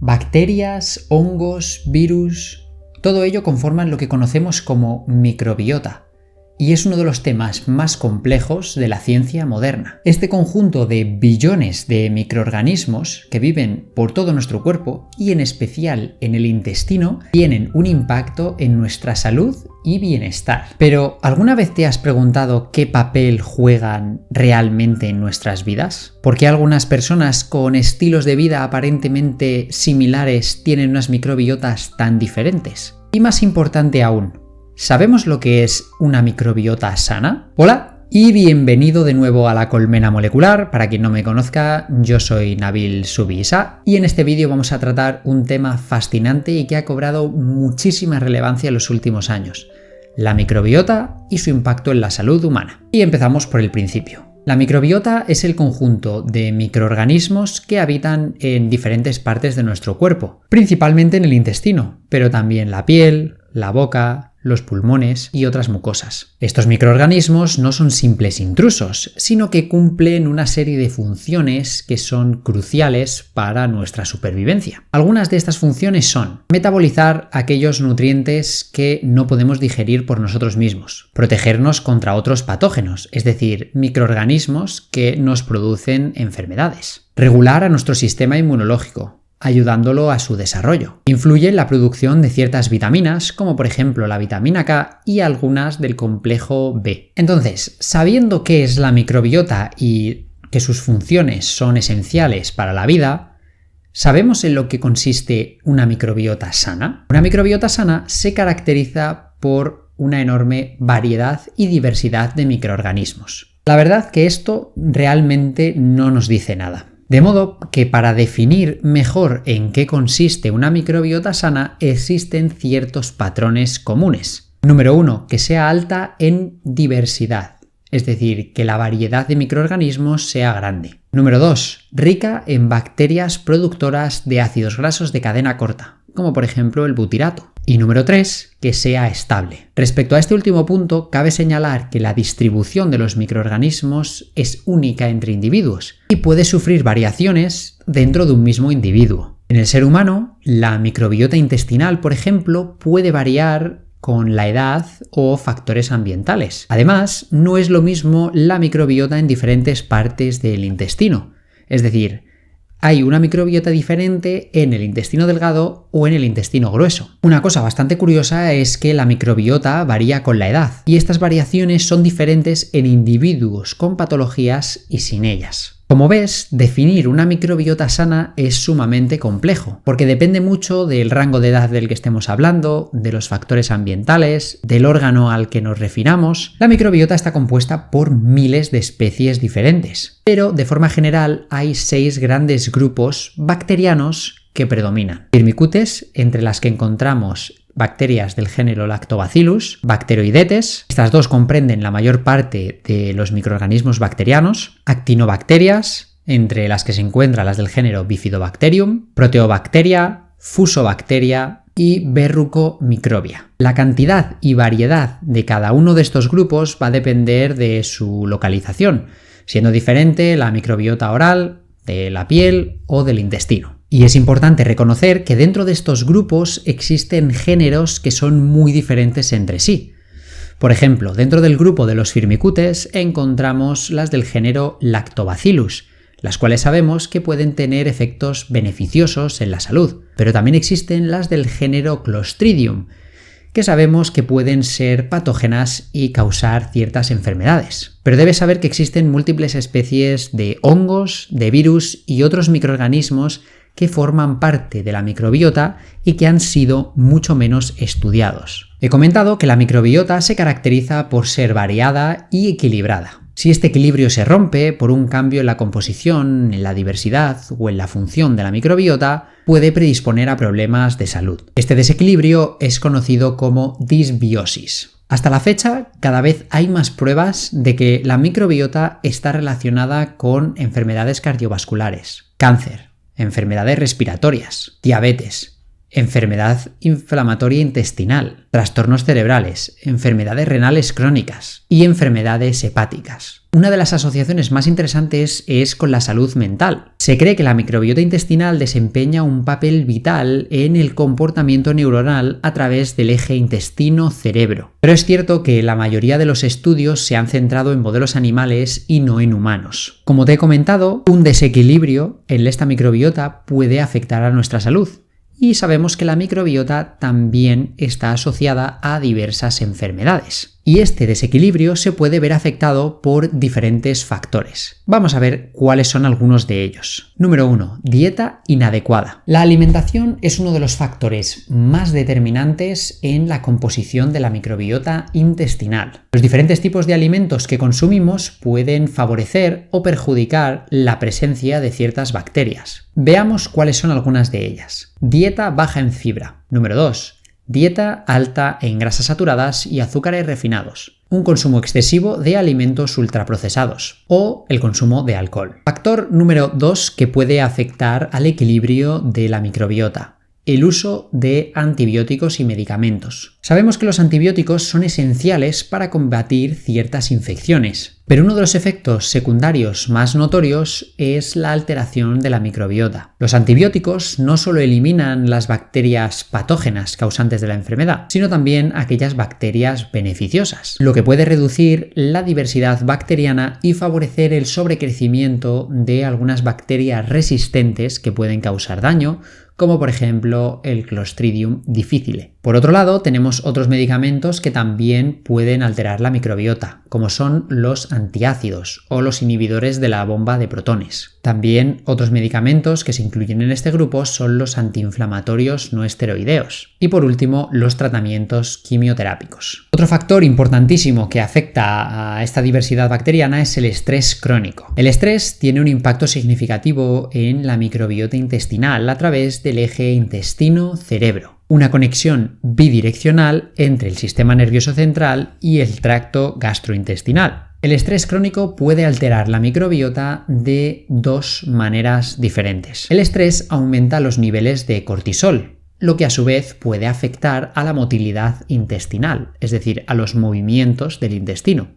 Bacterias, hongos, virus, todo ello conforman lo que conocemos como microbiota, y es uno de los temas más complejos de la ciencia moderna. Este conjunto de billones de microorganismos que viven por todo nuestro cuerpo y en especial en el intestino tienen un impacto en nuestra salud y bienestar. Pero, ¿alguna vez te has preguntado qué papel juegan realmente en nuestras vidas? ¿Por qué algunas personas con estilos de vida aparentemente similares tienen unas microbiotas tan diferentes? Y más importante aún, ¿sabemos lo que es una microbiota sana? Hola y bienvenido de nuevo a La Colmena Molecular. Para quien no me conozca, yo soy Nabil Subisa y en este vídeo vamos a tratar un tema fascinante y que ha cobrado muchísima relevancia en los últimos años: la microbiota y su impacto en la salud humana. Y empezamos por el principio. La microbiota es el conjunto de microorganismos que habitan en diferentes partes de nuestro cuerpo, principalmente en el intestino, pero también la piel, la boca, los pulmones y otras mucosas. Estos microorganismos no son simples intrusos, sino que cumplen una serie de funciones que son cruciales para nuestra supervivencia. Algunas de estas funciones son metabolizar aquellos nutrientes que no podemos digerir por nosotros mismos, protegernos contra otros patógenos, es decir, microorganismos que nos producen enfermedades, regular a nuestro sistema inmunológico, ayudándolo a su desarrollo. Influye en la producción de ciertas vitaminas, como por ejemplo la vitamina K y algunas del complejo B. Entonces, sabiendo qué es la microbiota y que sus funciones son esenciales para la vida, ¿sabemos en lo que consiste una microbiota sana? Una microbiota sana se caracteriza por una enorme variedad y diversidad de microorganismos. La verdad que esto realmente no nos dice nada. De modo que para definir mejor en qué consiste una microbiota sana existen ciertos patrones comunes. Número 1, que sea alta en diversidad, es decir, que la variedad de microorganismos sea grande. Número 2, rica en bacterias productoras de ácidos grasos de cadena corta, como por ejemplo el butirato. Y número 3, que sea estable. Respecto a este último punto, cabe señalar que la distribución de los microorganismos es única entre individuos y puede sufrir variaciones dentro de un mismo individuo. En el ser humano, la microbiota intestinal, por ejemplo, puede variar con la edad o factores ambientales. Además, no es lo mismo la microbiota en diferentes partes del intestino. Es decir, hay una microbiota diferente en el intestino delgado o en el intestino grueso. Una cosa bastante curiosa es que la microbiota varía con la edad, y estas variaciones son diferentes en individuos con patologías y sin ellas. Como ves, definir una microbiota sana es sumamente complejo, porque depende mucho del rango de edad del que estemos hablando, de los factores ambientales, del órgano al que nos refiramos. La microbiota está compuesta por miles de especies diferentes, pero de forma general hay 6 grandes grupos bacterianos que predominan. Firmicutes, entre las que encontramos bacterias del género Lactobacillus, Bacteroidetes, estas dos comprenden la mayor parte de los microorganismos bacterianos, Actinobacterias, entre las que se encuentran las del género Bifidobacterium, Proteobacteria, Fusobacteria y Verrucomicrobia. La cantidad y variedad de cada uno de estos grupos va a depender de su localización, siendo diferente la microbiota oral, de la piel o del intestino. Y es importante reconocer que dentro de estos grupos existen géneros que son muy diferentes entre sí. Por ejemplo, dentro del grupo de los Firmicutes encontramos las del género Lactobacillus, las cuales sabemos que pueden tener efectos beneficiosos en la salud, pero también existen las del género Clostridium, que sabemos que pueden ser patógenas y causar ciertas enfermedades. Pero debes saber que existen múltiples especies de hongos, de virus y otros microorganismos que forman parte de la microbiota y que han sido mucho menos estudiados. He comentado que la microbiota se caracteriza por ser variada y equilibrada. Si este equilibrio se rompe por un cambio en la composición, en la diversidad o en la función de la microbiota, puede predisponer a problemas de salud. Este desequilibrio es conocido como disbiosis. Hasta la fecha, cada vez hay más pruebas de que la microbiota está relacionada con enfermedades cardiovasculares, cáncer, enfermedades respiratorias, diabetes, enfermedad inflamatoria intestinal, trastornos cerebrales, enfermedades renales crónicas y enfermedades hepáticas. Una de las asociaciones más interesantes es con la salud mental. Se cree que la microbiota intestinal desempeña un papel vital en el comportamiento neuronal a través del eje intestino-cerebro. Pero es cierto que la mayoría de los estudios se han centrado en modelos animales y no en humanos. Como te he comentado, un desequilibrio en esta microbiota puede afectar a nuestra salud. Y sabemos que la microbiota también está asociada a diversas enfermedades. Y este desequilibrio se puede ver afectado por diferentes factores. Vamos a ver cuáles son algunos de ellos. Número 1. Dieta inadecuada. La alimentación es uno de los factores más determinantes en la composición de la microbiota intestinal. Los diferentes tipos de alimentos que consumimos pueden favorecer o perjudicar la presencia de ciertas bacterias. Veamos cuáles son algunas de ellas. Dieta baja en fibra. Número 2. Dieta alta en grasas saturadas y azúcares refinados. Un consumo excesivo de alimentos ultraprocesados o el consumo de alcohol. Factor número 2 que puede afectar al equilibrio de la microbiota. El uso de antibióticos y medicamentos. Sabemos que los antibióticos son esenciales para combatir ciertas infecciones, pero uno de los efectos secundarios más notorios es la alteración de la microbiota. Los antibióticos no solo eliminan las bacterias patógenas causantes de la enfermedad, sino también aquellas bacterias beneficiosas, lo que puede reducir la diversidad bacteriana y favorecer el sobrecrecimiento de algunas bacterias resistentes que pueden causar daño, como por ejemplo el Clostridium difficile. Por otro lado, tenemos otros medicamentos que también pueden alterar la microbiota, como son los antiácidos o los inhibidores de la bomba de protones. También otros medicamentos que se incluyen en este grupo son los antiinflamatorios no esteroideos. Y por último, los tratamientos quimioterápicos. Otro factor importantísimo que afecta a esta diversidad bacteriana es el estrés crónico. El estrés tiene un impacto significativo en la microbiota intestinal a través del eje intestino-cerebro. Una conexión bidireccional entre el sistema nervioso central y el tracto gastrointestinal. El estrés crónico puede alterar la microbiota de dos maneras diferentes. El estrés aumenta los niveles de cortisol, lo que a su vez puede afectar a la motilidad intestinal, es decir, a los movimientos del intestino,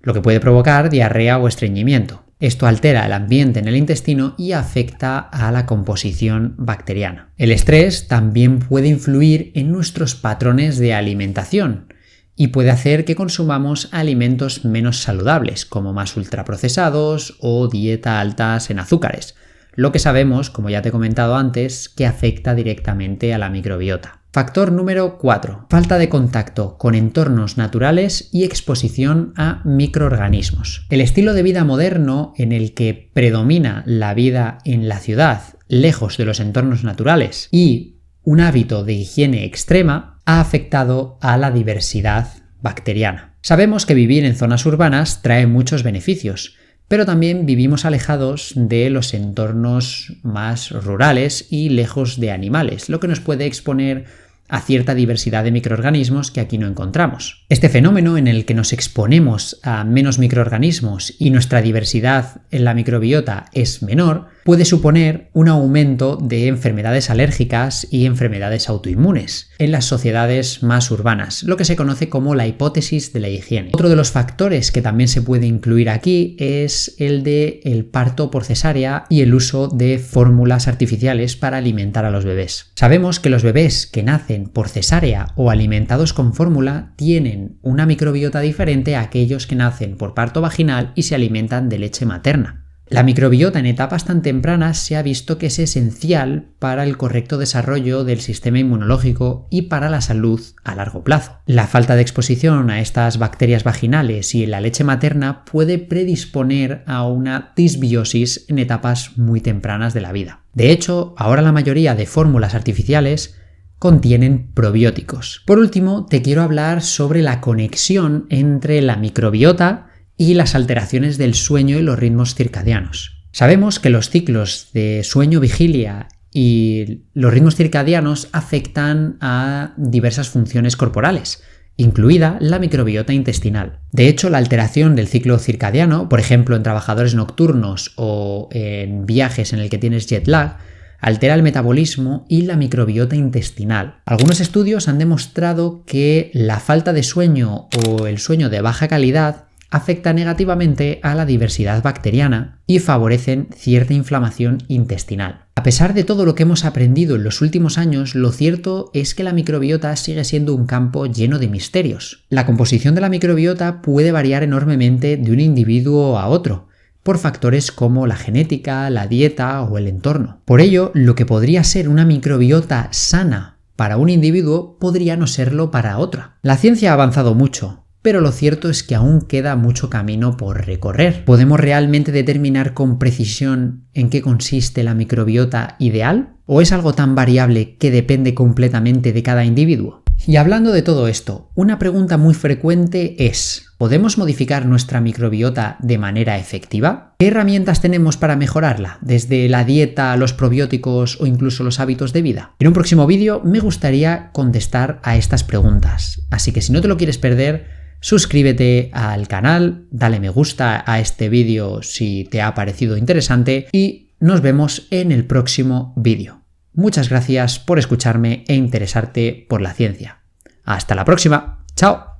lo que puede provocar diarrea o estreñimiento. Esto altera el ambiente en el intestino y afecta a la composición bacteriana. El estrés también puede influir en nuestros patrones de alimentación y puede hacer que consumamos alimentos menos saludables, como más ultraprocesados o dieta altas en azúcares, lo que sabemos, como ya te he comentado antes, que afecta directamente a la microbiota. Factor número 4. Falta de contacto con entornos naturales y exposición a microorganismos. El estilo de vida moderno en el que predomina la vida en la ciudad, lejos de los entornos naturales, y un hábito de higiene extrema ha afectado a la diversidad bacteriana. Sabemos que vivir en zonas urbanas trae muchos beneficios, pero también vivimos alejados de los entornos más rurales y lejos de animales, lo que nos puede exponer a cierta diversidad de microorganismos que aquí no encontramos. Este fenómeno en el que nos exponemos a menos microorganismos y nuestra diversidad en la microbiota es menor, puede suponer un aumento de enfermedades alérgicas y enfermedades autoinmunes en las sociedades más urbanas, lo que se conoce como la hipótesis de la higiene. Otro de los factores que también se puede incluir aquí es el de el parto por cesárea y el uso de fórmulas artificiales para alimentar a los bebés. Sabemos que los bebés que nacen por cesárea o alimentados con fórmula tienen una microbiota diferente a aquellos que nacen por parto vaginal y se alimentan de leche materna. La microbiota en etapas tan tempranas se ha visto que es esencial para el correcto desarrollo del sistema inmunológico y para la salud a largo plazo. La falta de exposición a estas bacterias vaginales y en la leche materna puede predisponer a una disbiosis en etapas muy tempranas de la vida. De hecho, ahora la mayoría de fórmulas artificiales contienen probióticos. Por último, te quiero hablar sobre la conexión entre la microbiota y las alteraciones del sueño y los ritmos circadianos. Sabemos que los ciclos de sueño-vigilia y los ritmos circadianos afectan a diversas funciones corporales, incluida la microbiota intestinal. De hecho, la alteración del ciclo circadiano, por ejemplo en trabajadores nocturnos o en viajes en el que tienes jet lag, altera el metabolismo y la microbiota intestinal. Algunos estudios han demostrado que la falta de sueño o el sueño de baja calidad afecta negativamente a la diversidad bacteriana y favorecen cierta inflamación intestinal. A pesar de todo lo que hemos aprendido en los últimos años, lo cierto es que la microbiota sigue siendo un campo lleno de misterios. La composición de la microbiota puede variar enormemente de un individuo a otro, por factores como la genética, la dieta o el entorno. Por ello, lo que podría ser una microbiota sana para un individuo podría no serlo para otra. La ciencia ha avanzado mucho, pero lo cierto es que aún queda mucho camino por recorrer. ¿Podemos realmente determinar con precisión en qué consiste la microbiota ideal? ¿O es algo tan variable que depende completamente de cada individuo? Y hablando de todo esto, una pregunta muy frecuente es: ¿podemos modificar nuestra microbiota de manera efectiva? ¿Qué herramientas tenemos para mejorarla, desde la dieta, los probióticos o incluso los hábitos de vida? En un próximo vídeo me gustaría contestar a estas preguntas, así que si no te lo quieres perder, suscríbete al canal, dale me gusta a este vídeo si te ha parecido interesante y nos vemos en el próximo vídeo. Muchas gracias por escucharme e interesarte por la ciencia. Hasta la próxima. ¡Chao!